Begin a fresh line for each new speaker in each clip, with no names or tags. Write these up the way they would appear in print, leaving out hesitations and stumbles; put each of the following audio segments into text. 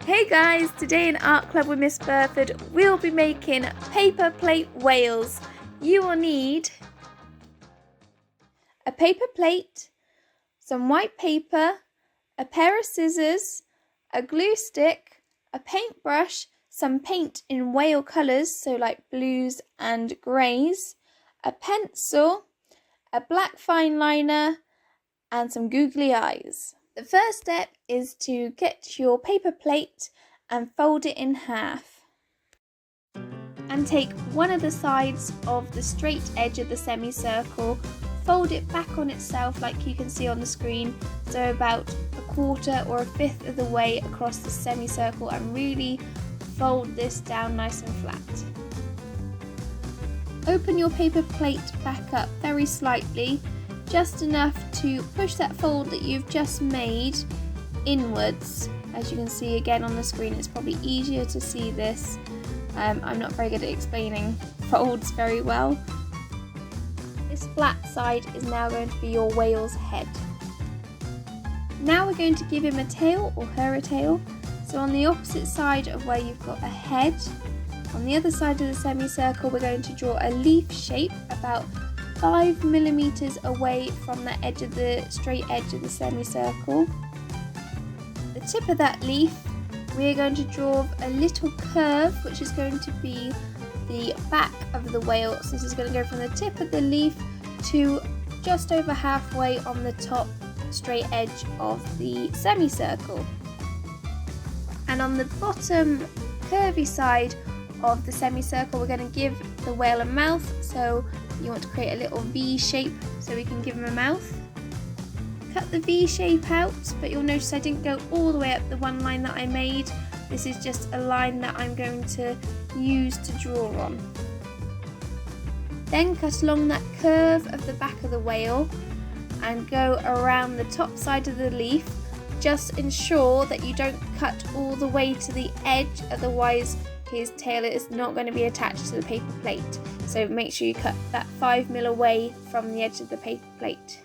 Hey guys, today in Art Club with Miss Burford, we'll be making paper plate whales. You will need a paper plate, some white paper, a pair of scissors, a glue stick, a paintbrush, some paint in whale colours, so like blues and greys, a pencil, a black fine liner, and some googly eyes. The first step is to get your paper plate and fold it in half. And take one of the sides of the straight edge of the semicircle, fold it back on itself like you can see on the screen, so about a quarter or a fifth of the way across the semicircle, and really fold this down nice and flat. Open your paper plate back up very slightly, just enough to push that fold that you've just made inwards. As you can see again on the screen, it's probably easier to see this. I'm not very good at explaining folds very well. This flat side is now going to be your whale's head. Now we're going to give him a tail, or her a tail. So on the opposite side of where you've got a head, on the other side of the semicircle, we're going to draw a leaf shape about 5mm away from the edge of the straight edge of the semicircle. The tip of that leaf, we're going to draw a little curve, which is going to be the back of the whale. So this is going to go from the tip of the leaf to just over halfway on the top straight edge of the semicircle. And on the bottom curvy side of the semicircle, we're going to give the whale a mouth. So you want to create a little V shape so we can give him a mouth. Cut the V shape out, but you'll notice I didn't go all the way up the one line that I made. This is just a line that I'm going to use to draw on. Then cut along that curve of the back of the whale and go around the top side of the leaf. Just ensure that you don't cut all the way to the edge, otherwise his tail is not going to be attached to the paper plate. So make sure you cut that 5mm away from the edge of the paper plate.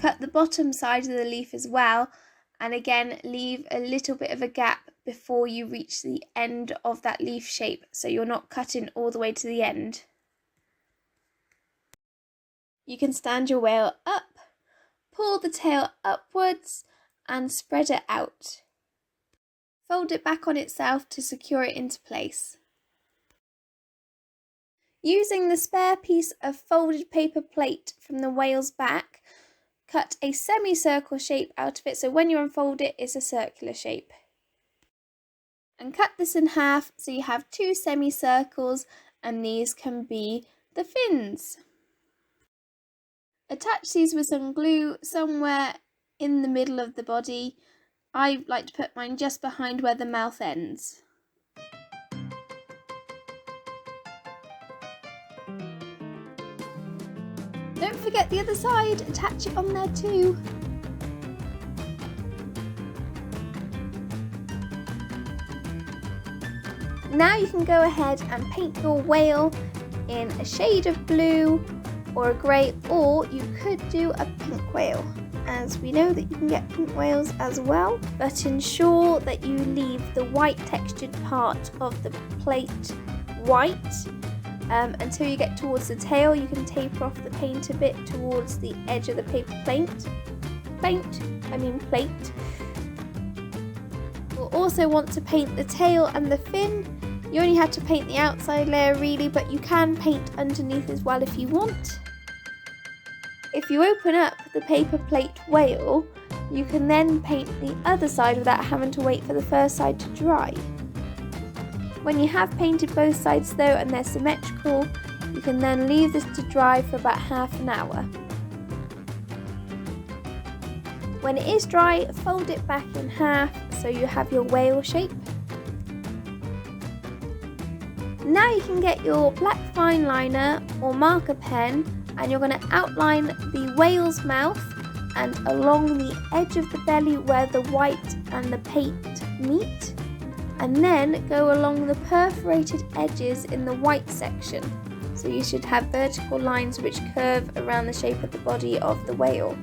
Cut the bottom side of the leaf as well, and again leave a little bit of a gap before you reach the end of that leaf shape, so you're not cutting all the way to the end. You can stand your whale up, pull the tail upwards and spread it out. Fold it back on itself to secure it into place. Using the spare piece of folded paper plate from the whale's back, cut a semicircle shape out of it, so when you unfold it, it's a circular shape. And cut this in half so you have two semicircles, and these can be the fins. Attach these with some glue somewhere in the middle of the body. I like to put mine just behind where the mouth ends. Don't forget the other side, attach it on there too. Now you can go ahead and paint your whale in a shade of blue or a grey, or you could do a pink whale, as we know that you can get pink whales as well, but ensure that you leave the white textured part of the plate white. Until you get towards the tail, you can taper off the paint a bit towards the edge of the paper plate. We'll also want to paint the tail and the fin. You only have to paint the outside layer really, but you can paint underneath as well if you want. If you open up the paper plate whale, you can then paint the other side without having to wait for the first side to dry. When you have painted both sides though and they're symmetrical, you can then leave this to dry for about half an hour. When it is dry, fold it back in half so you have your whale shape. Now you can get your black fine liner or marker pen, and you're going to outline the whale's mouth and along the edge of the belly where the white and the paint meet, and then go along the perforated edges in the white section. So you should have vertical lines which curve around the shape of the body of the whale.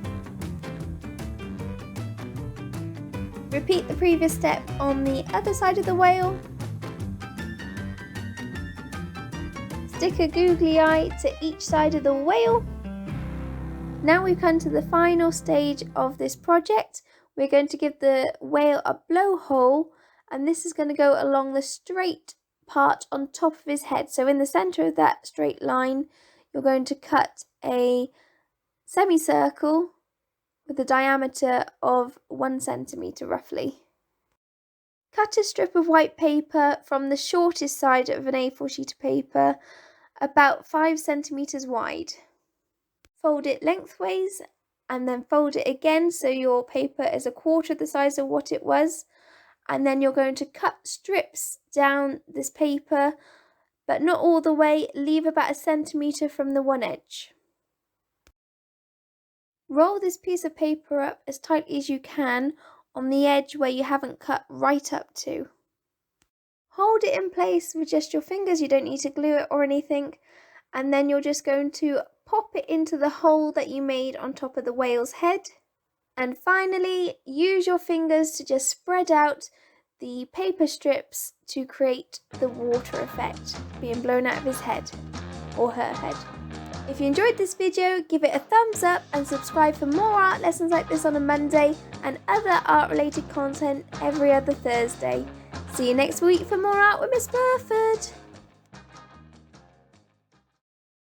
Repeat the previous step on the other side of the whale. Stick a googly eye to each side of the whale. Now we've come to the final stage of this project. We're going to give the whale a blowhole, and this is going to go along the straight part on top of his head. So in the center of that straight line, you're going to cut a semicircle with a diameter of 1 centimeter roughly. Cut a strip of white paper from the shortest side of an A4 sheet of paper, about 5 centimeters wide. Fold it lengthways and then fold it again so your paper is a quarter the size of what it was, and then you're going to cut strips down this paper, but not all the way. Leave about 1 centimeter from the one edge. Roll this piece of paper up as tightly as you can on the edge where you haven't cut right up to. Hold it in place with just your fingers, you don't need to glue it or anything, and then you're just going to pop it into the hole that you made on top of the whale's head. And finally, use your fingers to just spread out the paper strips to create the water effect being blown out of his head or her head. If you enjoyed this video, give it a thumbs up and subscribe for more art lessons like this on a Monday and other art related content every other Thursday. See you next week for more art with Miss Burford.